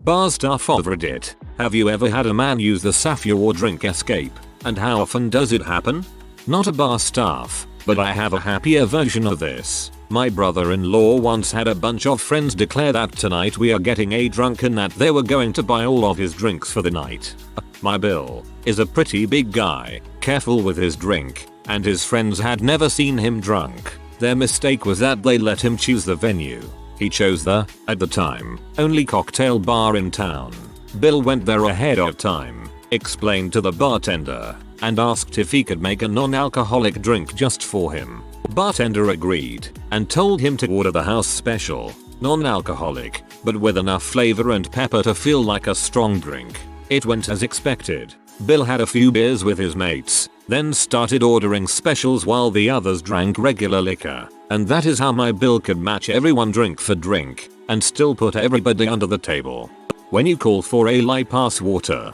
Bar staff of Reddit, have you ever had a man use the Safeword drink escape? And how often does it happen? Not a bar staff, but I have a happier version of this. My brother-in-law once had a bunch of friends declare that tonight we are getting a drunk and that they were going to buy all of his drinks for the night. My Bill is a pretty big guy, careful with his drink, and his friends had never seen him drunk. Their mistake was that they let him choose the venue. He chose the, at the time, only cocktail bar in town. Bill went there ahead of time, explained to the bartender, and asked if he could make a non-alcoholic drink just for him. Bartender agreed, and told him to order the house special, non-alcoholic, but with enough flavor and pepper to feel like a strong drink. It went as expected. Bill had a few beers with his mates, then started ordering specials while the others drank regular liquor. And that is how my Bill could match everyone drink for drink, and still put everybody under the table. When you call for a lie, pass water.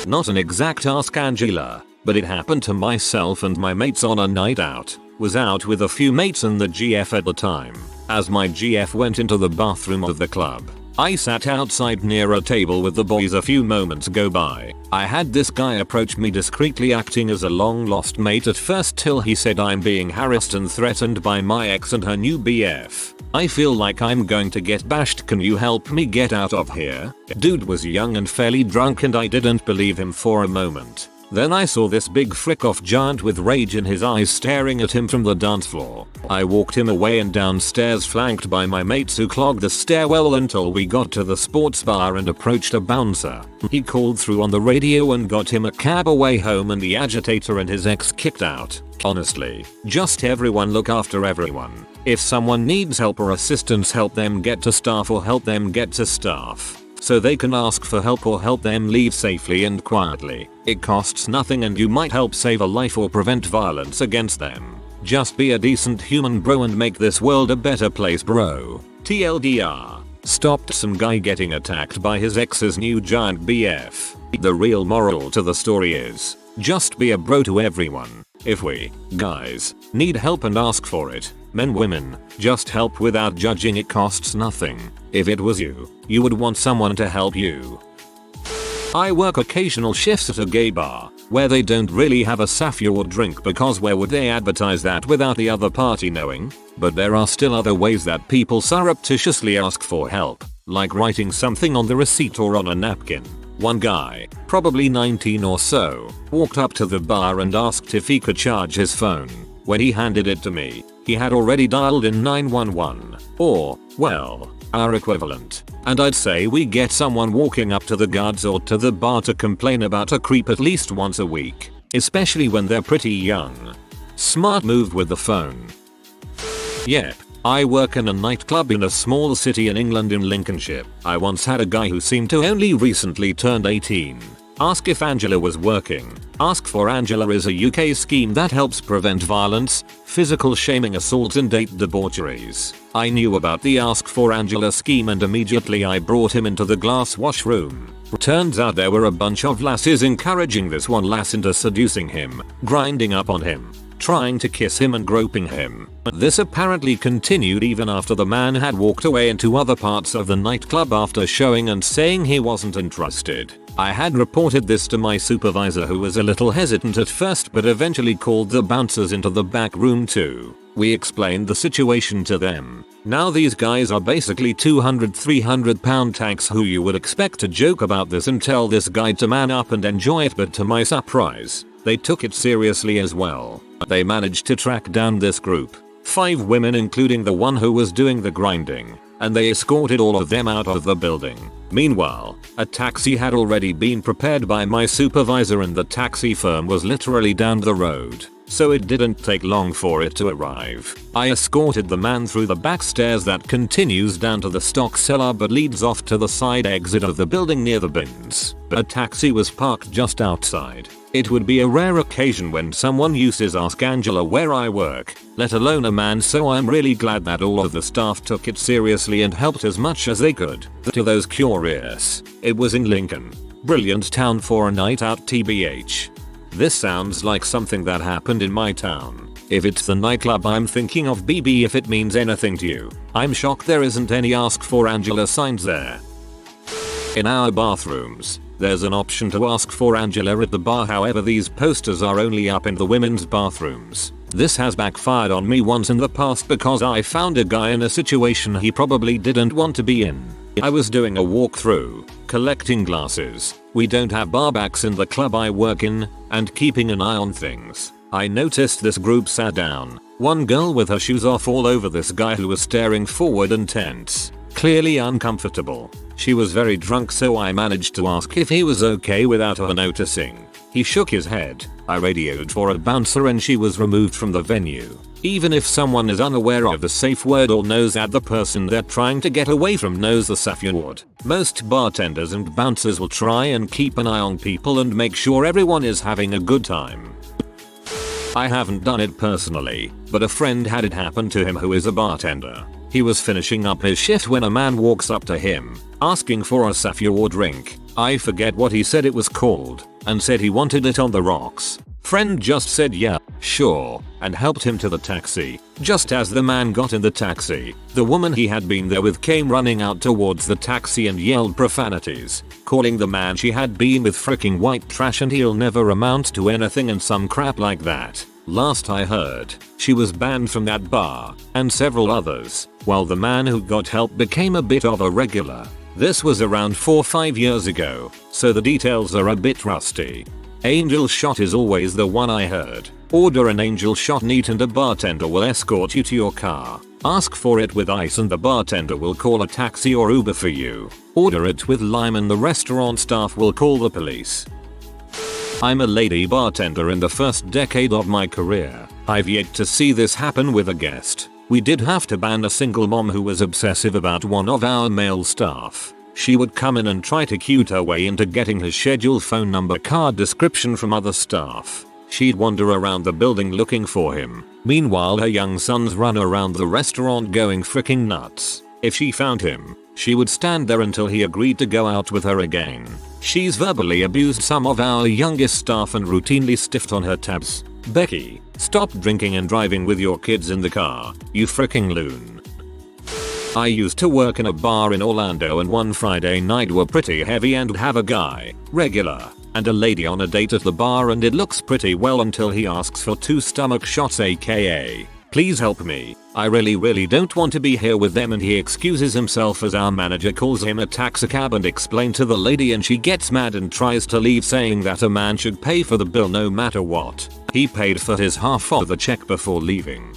Not an exact Ask Angela, but it happened to myself and my mates on a night out. Was out with a few mates and the GF at the time. As my GF went into the bathroom of the club, I sat outside near a table with the boys. A few moments go by. I had this guy approach me discreetly, acting as a long lost mate at first, till he said I'm being harassed and threatened by my ex and her new BF. I feel like I'm going to get bashed, can you help me get out of here? Dude was young and fairly drunk and I didn't believe him for a moment. Then I saw this big frick-off giant with rage in his eyes staring at him from the dance floor. I walked him away and downstairs, flanked by my mates who clogged the stairwell until we got to the sports bar and approached a bouncer. He called through on the radio and got him a cab away home, and the agitator and his ex kicked out. Honestly, just everyone look after everyone. If someone needs help or assistance, help them get to staff or help them get to staff, so they can ask for help, or help them leave safely and quietly. It costs nothing and you might help save a life or prevent violence against them. Just be a decent human, bro, and make this world a better place, bro. TLDR. Stopped some guy getting attacked by his ex's new giant BF. The real moral to the story is, just be a bro to everyone. If we, guys, need help and ask for it, men, women, just help without judging. It costs nothing. If it was you, you would want someone to help you. I work occasional shifts at a gay bar, where they don't really have a Safeword drink, because where would they advertise that without the other party knowing? But there are still other ways that people surreptitiously ask for help, like writing something on the receipt or on a napkin. One guy, probably 19 or so, walked up to the bar and asked if he could charge his phone. When he handed it to me, he had already dialed in 911, or, well, our equivalent. And I'd say we get someone walking up to the guards or to the bar to complain about a creep at least once a week, especially when they're pretty young. Smart move with the phone. Yep. I work in a nightclub in a small city in England, in Lincolnshire. I once had a guy who seemed to only recently turned 18 ask if Angela was working. Ask for Angela is a UK scheme that helps prevent violence, physical shaming, assault and date debaucheries. I knew about the Ask for Angela scheme and immediately I brought him into the glass washroom. Turns out there were a bunch of lasses encouraging this one lass into seducing him, grinding up on him, trying to kiss him and groping him. This apparently continued even after the man had walked away into other parts of the nightclub after showing and saying he wasn't interested. I had reported this to my supervisor, who was a little hesitant at first but eventually called the bouncers into the back room too. We explained the situation to them. Now these guys are basically 200-300 pound tanks who you would expect to joke about this and tell this guy to man up and enjoy it, but to my surprise, they took it seriously as well. They managed to track down this group, 5 women including the one who was doing the grinding, and they escorted all of them out of the building. Meanwhile, a taxi had already been prepared by my supervisor and the taxi firm was literally down the road, so it didn't take long for it to arrive. I escorted the man through the back stairs that continues down to the stock cellar but leads off to the side exit of the building near the bins. A taxi was parked just outside. It would be a rare occasion when someone uses Ask Angela where I work, let alone a man, so I'm really glad that all of the staff took it seriously and helped as much as they could. To those curious, it was in Lincoln. Brilliant town for a night out, TBH. This sounds like something that happened in my town. If it's the nightclub I'm thinking of, BB, if it means anything to you, I'm shocked there isn't any Ask for Angela signs there. In our bathrooms, there's an option to ask for Angela at the bar, however these posters are only up in the women's bathrooms. This has backfired on me once in the past because I found a guy in a situation he probably didn't want to be in. I was doing a walkthrough, collecting glasses. We don't have barbacks in the club I work in, and keeping an eye on things. I noticed this group sat down, one girl with her shoes off all over this guy who was staring forward and tense, clearly uncomfortable. She was very drunk, so I managed to ask if he was okay without her noticing. He shook his head. I radioed for a bouncer and she was removed from the venue. Even if someone is unaware of the safe word or knows that the person they're trying to get away from knows the Safeword, most bartenders and bouncers will try and keep an eye on people and make sure everyone is having a good time. I haven't done it personally, but a friend had it happen to him who is a bartender. He was finishing up his shift when a man walks up to him, asking for a Safeword drink. I forget what he said it was called, and said he wanted it on the rocks. Friend just said yeah, sure, and helped him to the taxi. Just as the man got in the taxi, the woman he had been there with came running out towards the taxi and yelled profanities, calling the man she had been with freaking white trash and he'll never amount to anything and some crap like that. Last I heard, she was banned from that bar, and several others, while the man who got help became a bit of a regular. This was around 4-5 years ago, so the details are a bit rusty. Angel shot is always the one I heard. Order an angel shot neat and a bartender will escort you to your car. Ask for it with ice and the bartender will call a taxi or Uber for you. Order it with lime and the restaurant staff will call the police. I'm a lady bartender in the first decade of my career. I've yet to see this happen with a guest. We did have to ban a single mom who was obsessive about one of our male staff. She would come in and try to cute her way into getting his schedule, phone number, card description from other staff. She'd wander around the building looking for him. Meanwhile her young sons run around the restaurant going freaking nuts. If she found him, she would stand there until he agreed to go out with her again. She's verbally abused some of our youngest staff and routinely stiffed on her tabs. Becky, stop drinking and driving with your kids in the car, you freaking loon. I used to work in a bar in Orlando and one Friday night were pretty heavy and have a guy, regular, and a lady on a date at the bar and it looks pretty well until he asks for 2 stomach shots, aka, please help me, I really don't want to be here with them, and he excuses himself as our manager calls him a taxicab and explain to the lady and she gets mad and tries to leave, saying that a man should pay for the bill no matter what. He paid for his half of the check before leaving.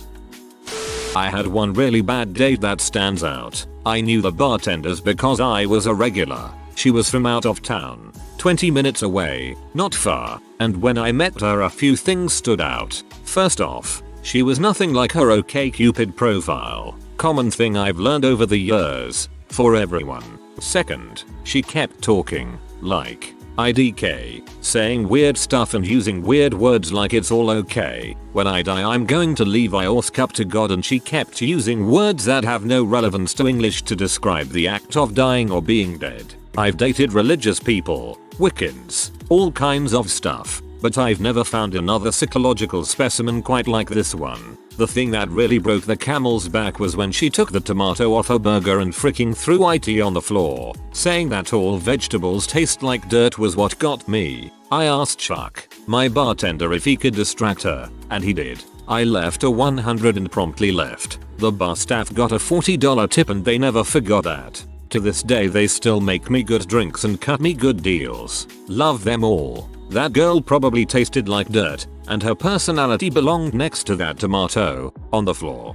I had one really bad date that stands out. I knew the bartenders because I was a regular. She was from out of town, 20 minutes away, not far, and when I met her a few things stood out. First off, she was nothing like her OkCupid profile, common thing I've learned over the years, for everyone. Second, she kept talking, like, IDK, saying weird stuff and using weird words like it's all okay, when I die I'm going to leave, I ask up to God, and she kept using words that have no relevance to English to describe the act of dying or being dead. I've dated religious people, Wiccans, all kinds of stuff, but I've never found another psychological specimen quite like this one. The thing that really broke the camel's back was when she took the tomato off her burger and freaking threw it on the floor, saying that all vegetables taste like dirt was what got me. I asked Chuck, my bartender, if he could distract her, and he did. I left a 100 and promptly left. The bar staff got a $40 tip and they never forgot that. To this day they still make me good drinks and cut me good deals. Love them all. That girl probably tasted like dirt, and her personality belonged next to that tomato, on the floor.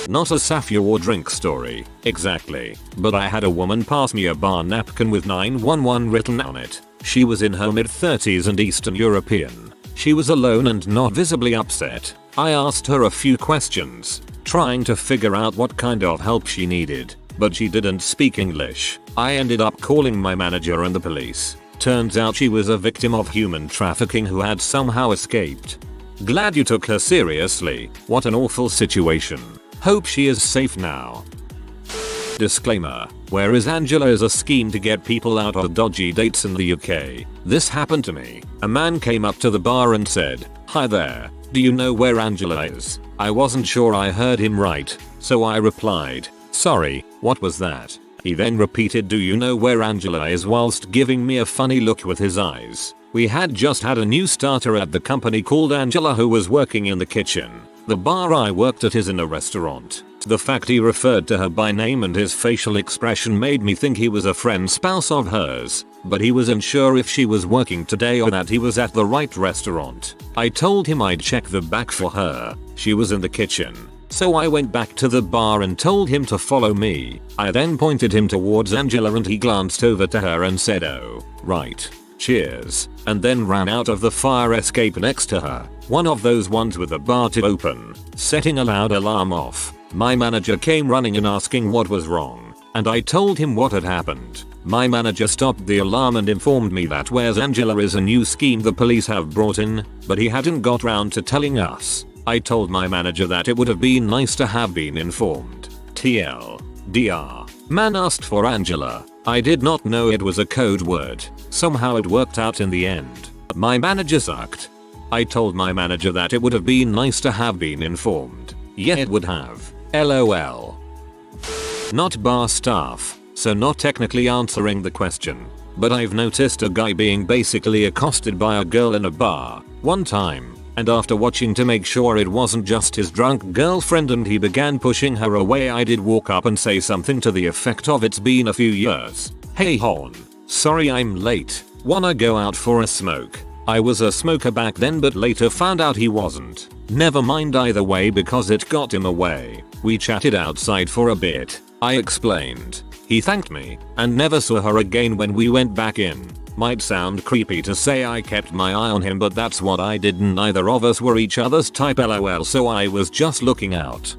Not a Safeword drink story, exactly, but I had a woman pass me a bar napkin with 911 written on it. She was in her mid-30s and Eastern European. She was alone and not visibly upset. I asked her a few questions, trying to figure out what kind of help she needed, but she didn't speak English. I ended up calling my manager and the police. Turns out she was a victim of human trafficking who had somehow escaped. Glad you took her seriously. What an awful situation. Hope she is safe now. Disclaimer: Where is Angela is a scheme to get people out of dodgy dates in the UK. This happened to me. A man came up to the bar and said, "Hi there, do you know where Angela is?" I wasn't sure I heard him right, so I replied, "Sorry, what was that?" He then repeated, "Do you know where Angela is?" whilst giving me a funny look with his eyes. We had just had a new starter at the company called Angela who was working in the kitchen. The bar I worked at is in a restaurant. The fact he referred to her by name and his facial expression made me think he was a friend spouse of hers, but he wasn't sure if she was working today or that he was at the right restaurant. I told him I'd check the back for her. She was in the kitchen. So I went back to the bar and told him to follow me. I then pointed him towards Angela and he glanced over to her and said, "Oh, right. Cheers," and then ran out of the fire escape next to her. One of those ones with the bar to open, setting a loud alarm off. My manager came running in asking what was wrong, and I told him what had happened. My manager stopped the alarm and informed me that "Where's Angela" is a new scheme the police have brought in, but he hadn't got round to telling us. I told my manager that it would have been nice to have been informed. TLDR. Man asked for Angela. I did not know it was a code word. Somehow it worked out in the end. My manager sucked. I told my manager that it would have been nice to have been informed. Yeah, it would have. LOL. Not bar staff, so not technically answering the question. But I've noticed a guy being basically accosted by a girl in a bar one time, and after watching to make sure it wasn't just his drunk girlfriend and he began pushing her away, I did walk up and say something to the effect of, "It's been a few years. Hey hon. Sorry I'm late. Wanna go out for a smoke?" I was a smoker back then but later found out he wasn't. Never mind either way because it got him away. We chatted outside for a bit. I explained. He thanked me and never saw her again when we went back in. Might sound creepy to say I kept my eye on him, but that's what I did and neither of us were each other's type, LOL, so I was just looking out.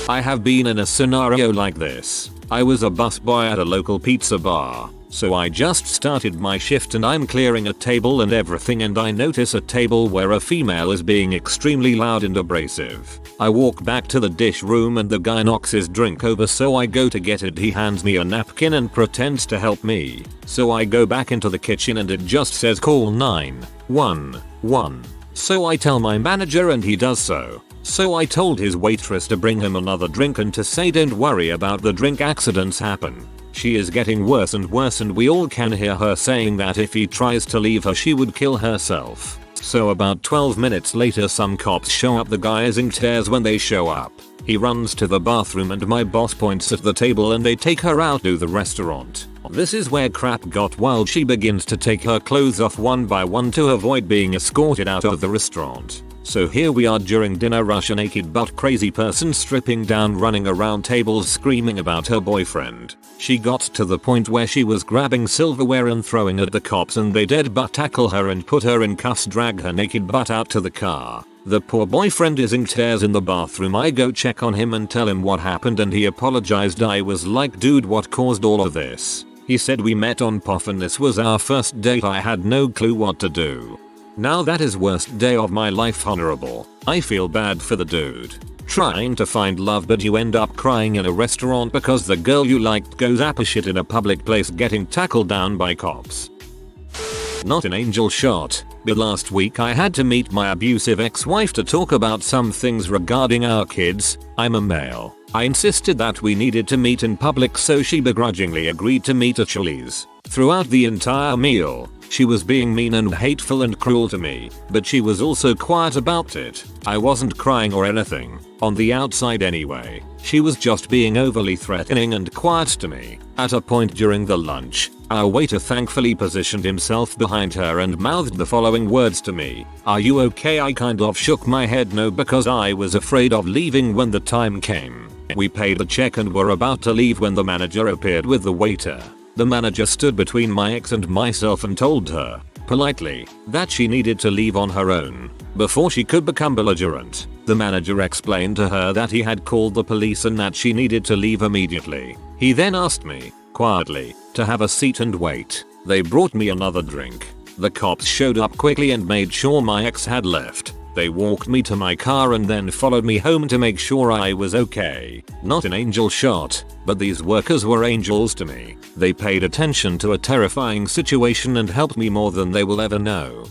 I have been in a scenario like this. I was a busboy at a local pizza bar. So I just started my shift and I'm clearing a table and everything, and I notice a table where a female is being extremely loud and abrasive. I walk back to the dish room and the guy knocks his drink over, so I go to get it. He hands me a napkin and pretends to help me. So I go back into the kitchen and it just says "Call 911. So I tell my manager and he does so. So I told his waitress to bring him another drink and to say don't worry about the drink, accidents happen. She is getting worse and worse and we all can hear her saying that if he tries to leave her she would kill herself. So about 12 minutes later some cops show up. The guy is in tears when they show up. He runs to the bathroom and my boss points at the table and they take her out to the restaurant. This is where crap got wild. She begins to take her clothes off one by one to avoid being escorted out of the restaurant. So here we are during dinner rush, a naked butt crazy person stripping down, running around tables screaming about her boyfriend. She got to the point where she was grabbing silverware and throwing at the cops and they dead butt tackle her and put her in cuffs, drag her naked butt out to the car. The poor boyfriend is in tears in the bathroom. I go check on him and tell him what happened and he apologized. I was like, dude, what caused all of this? He said we met on POF and this was our first date. I had no clue what to do. Now that is worst day of my life. Honorable. I feel bad for the dude. Trying to find love but you end up crying in a restaurant because the girl you liked goes apeshit in a public place getting tackled down by cops. Not an angel shot, but last week I had to meet my abusive ex-wife to talk about some things regarding our kids. I'm a male. I insisted that we needed to meet in public, so she begrudgingly agreed to meet at Chili's. Throughout the entire meal, she was being mean and hateful and cruel to me, but she was also quiet about it. I wasn't crying or anything, on the outside anyway. She was just being overly threatening and quiet to me. At a point during the lunch, our waiter thankfully positioned himself behind her and mouthed the following words to me. "Are you okay?" I kind of shook my head no because I was afraid of leaving when the time came. We paid the check and were about to leave when the manager appeared with the waiter. The manager stood between my ex and myself and told her, politely, that she needed to leave on her own before she could become belligerent. The manager explained to her that he had called the police and that she needed to leave immediately. He then asked me, quietly, to have a seat and wait. They brought me another drink. The cops showed up quickly and made sure my ex had left. They walked me to my car and then followed me home to make sure I was okay. Not an angel shot, but these workers were angels to me. They paid attention to a terrifying situation and helped me more than they will ever know.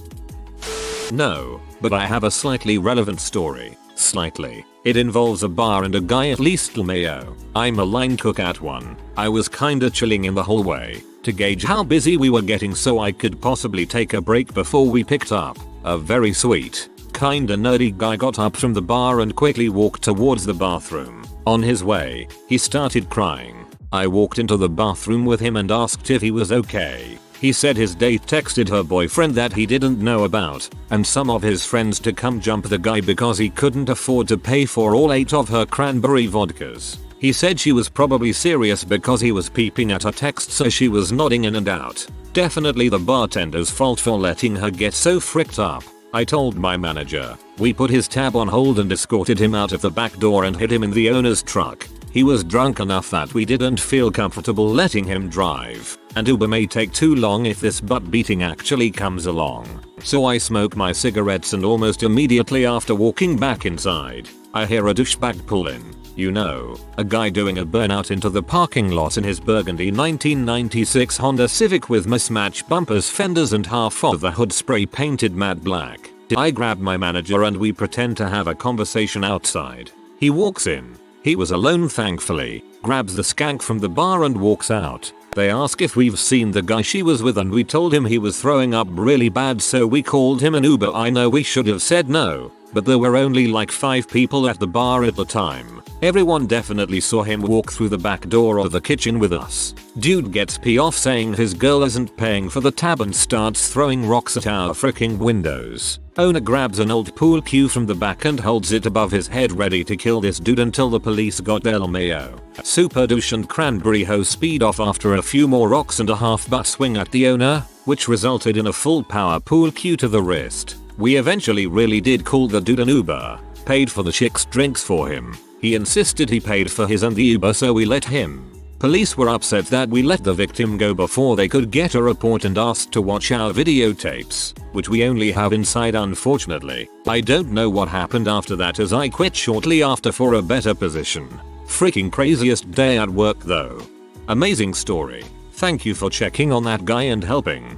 No, but I have a slightly relevant story. Slightly. It involves a bar and a guy at least Mayo. I'm a line cook at one. I was kinda chilling in the hallway to gauge how busy we were getting so I could possibly take a break before we picked up. A very sweet, kinda nerdy guy got up from the bar and quickly walked towards the bathroom. On his way, he started crying. I walked into the bathroom with him and asked if he was okay. He said his date texted her boyfriend that he didn't know about and some of his friends to come jump the guy because he couldn't afford to pay for all 8 of her cranberry vodkas. He said she was probably serious because he was peeping at her text, so she was nodding in and out. Definitely the bartender's fault for letting her get so fricked up. I told my manager. We put his tab on hold and escorted him out of the back door and hid him in the owner's truck. He was drunk enough that we didn't feel comfortable letting him drive, and Uber may take too long if this butt beating actually comes along. So I smoke my cigarettes and almost immediately after walking back inside, I hear a douchebag pull in. You know, a guy doing a burnout into the parking lot in his burgundy 1996 Honda Civic with mismatched bumpers, fenders and half of the hood spray painted matte black. I grab my manager and we pretend to have a conversation outside. He walks in. He was alone thankfully, grabs the skank from the bar and walks out. They ask if we've seen the guy she was with and we told him he was throwing up really bad, so we called him an Uber. I know we should have said no, but there were only like 5 people at the bar at the time. Everyone definitely saw him walk through the back door of the kitchen with us. Dude gets pee off saying his girl isn't paying for the tab and starts throwing rocks at our freaking windows. Owner grabs an old pool cue from the back and holds it above his head ready to kill this dude until the police got there. Mayo. Super douche and cranberry hose speed off after a few more rocks and a half butt swing at the owner, which resulted in a full power pool cue to the wrist. We eventually really did call the dude an Uber, paid for the chick's drinks for him. He insisted he paid for his and the Uber, so we let him. Police were upset that we let the victim go before they could get a report and asked to watch our videotapes, which we only have inside unfortunately. I don't know what happened after that as I quit shortly after for a better position. Freaking craziest day at work though. Amazing story. Thank you for checking on that guy and helping.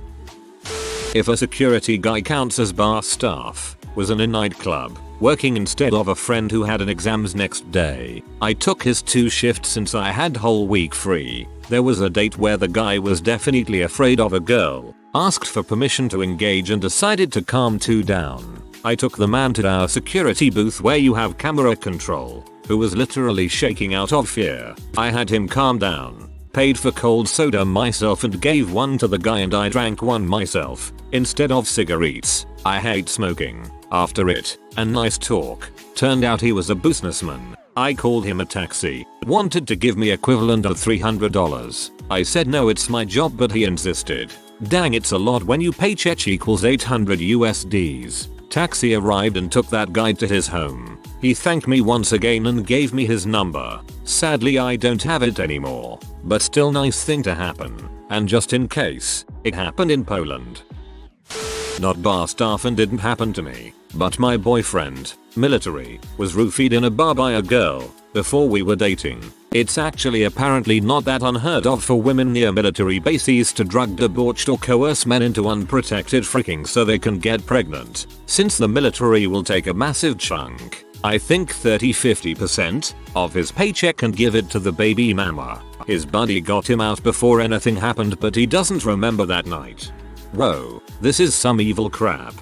If a security guy counts as bar staff, was in a nightclub, working instead of a friend who had an exams next day. I took his 2 shifts since I had whole week free. There was a date where the guy was definitely afraid of a girl, asked for permission to engage and decided to calm 2 down. I took the man to our security booth where you have camera control, who was literally shaking out of fear. I had him calm down, paid for cold soda myself and gave one to the guy and I drank one myself, instead of cigarettes. I hate smoking. After it, a nice talk. Turned out he was a businessman. I called him a taxi, wanted to give me equivalent of $300. I said no, it's my job, but he insisted. Dang, it's a lot when you paycheck equals 800 USDs. Taxi arrived and took that guy to his home. He thanked me once again and gave me his number. Sadly I don't have it anymore, but still nice thing to happen. And just in case, it happened in Poland. Not bar staff and didn't happen to me, but my boyfriend, military, was roofied in a bar by a girl before we were dating. It's actually apparently not that unheard of for women near military bases to drug, debauch or coerce men into unprotected freaking so they can get pregnant, since the military will take a massive chunk, I think 30-50%, of his paycheck and give it to the baby mama. His buddy got him out before anything happened, but he doesn't remember that night. Whoa, this is some evil crap.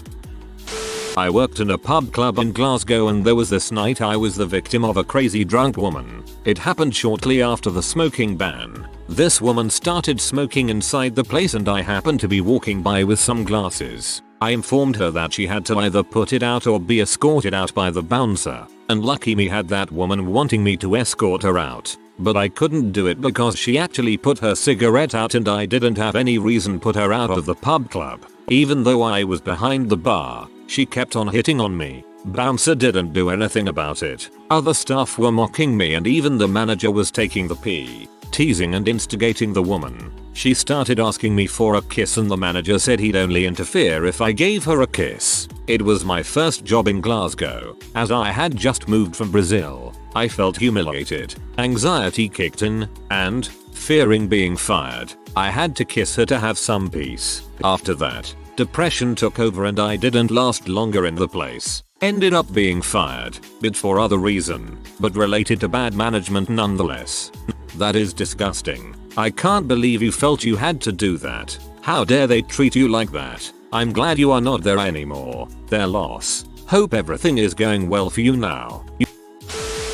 I worked in a pub club in Glasgow and there was this night I was the victim of a crazy drunk woman. It happened shortly after the smoking ban. This woman started smoking inside the place and I happened to be walking by with some glasses. I informed her that she had to either put it out or be escorted out by the bouncer, and lucky me had that woman wanting me to escort her out. But I couldn't do it because she actually put her cigarette out and I didn't have any reason put her out of the pub club. Even though I was behind the bar, she kept on hitting on me. Bouncer didn't do anything about it. Other staff were mocking me and even the manager was taking the pee, teasing and instigating the woman. She started asking me for a kiss and the manager said he'd only interfere if I gave her a kiss. It was my first job in Glasgow, as I had just moved from Brazil. I felt humiliated, anxiety kicked in, and, fearing being fired, I had to kiss her to have some peace. After that, Depression took over and I didn't last longer in the place. Ended up being fired, but for other reason, but related to bad management nonetheless. That is disgusting. I can't believe you felt you had to do that. How dare they treat you like that? I'm glad you are not there anymore. Their loss. Hope everything is going well for you now.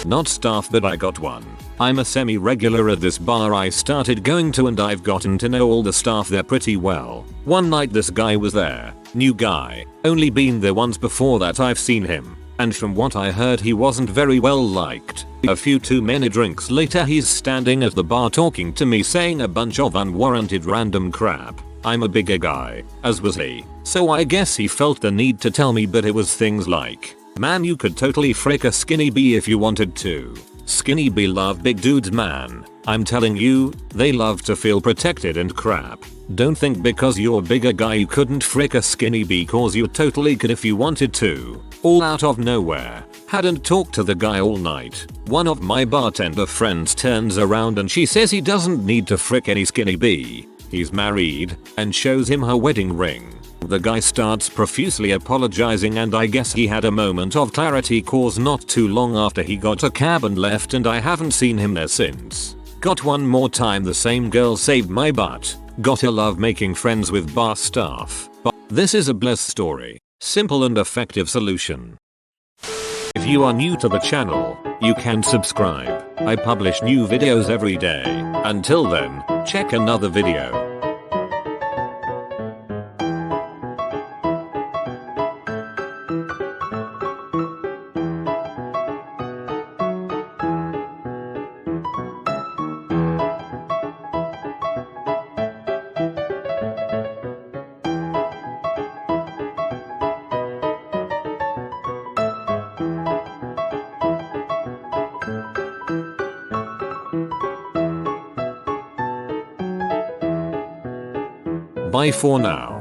Not staff, but I got one. I'm a semi-regular at this bar I started going to and I've gotten to know all the staff there pretty well. One night this guy was there. New guy. Only been there once before that I've seen him. And from what I heard he wasn't very well liked. A few too many drinks later he's standing at the bar talking to me saying a bunch of unwarranted random crap. I'm a bigger guy, as was he. So I guess he felt the need to tell me, but it was things like, man, you could totally frick a skinny bee if you wanted to. Skinny bee love big dudes, man. I'm telling you, they love to feel protected and crap. Don't think because you're a bigger guy you couldn't frick a skinny bee, cause you totally could if you wanted to. All out of nowhere. Hadn't talked to the guy all night. One of my bartender friends turns around and she says he doesn't need to frick any skinny bee. He's married, and shows him her wedding ring. The guy starts profusely apologizing and I guess he had a moment of clarity, cause not too long after he got a cab and left and I haven't seen him there since. Got one more time the same girl saved my butt. Gotta love making friends with bar staff. But this is a blessed story. Simple and effective solution. If you are new to the channel, you can subscribe. I publish new videos every day. Until then, check another video. Bye for now.